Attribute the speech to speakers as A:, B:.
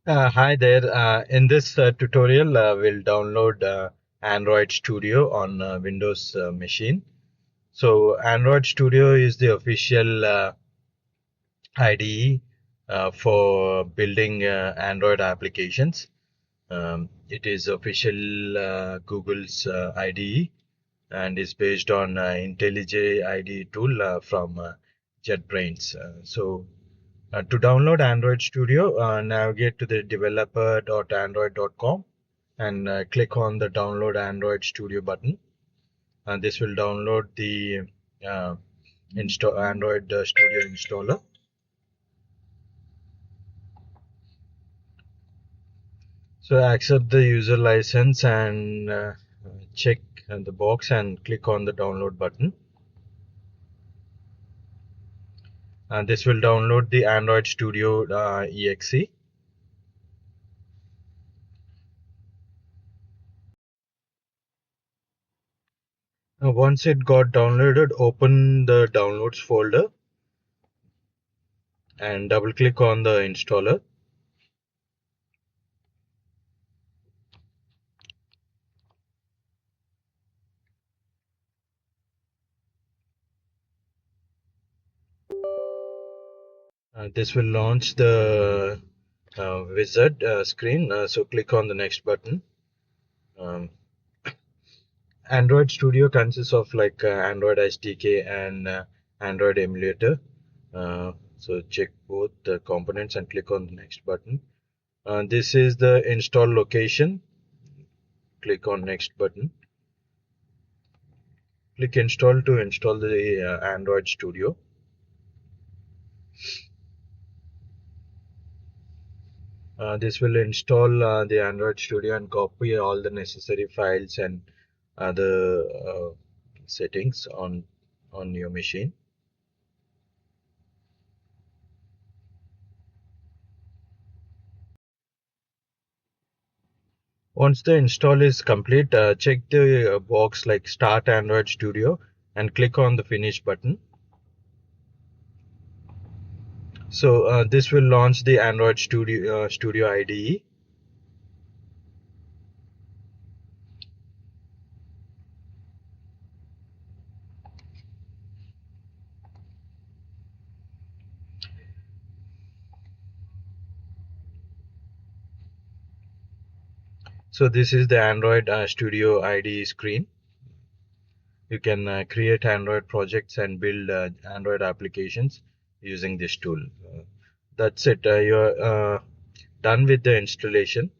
A: Hi there. In this tutorial, we'll download Android Studio on Windows machine. So Android Studio is the official IDE for building Android applications. It is official Google's IDE and is based on IntelliJ IDE tool from JetBrains. To download Android Studio, navigate to the developer.android.com and click on the download Android Studio button. And this will download the uh, install Android Studio installer. So accept the user license and check the box and click on the download button. And this will download the Android Studio exe. Once it got downloaded, open the downloads folder and double click on the installer. This will launch the wizard screen. So click on the next button. Um, Android Studio consists of like Android SDK and Android emulator. So check both the components and click on the next button. This is the install location. Click on next button. Click install to install the Android Studio. This will install the Android Studio and copy all the necessary files and other settings on your machine. Once the install is complete, check the box like Start Android Studio and click on the Finish button. So this will launch the Android Studio IDE. So this is the Android Studio IDE screen. You can create Android projects and build Android applications using this tool. That's it. You're done with the installation.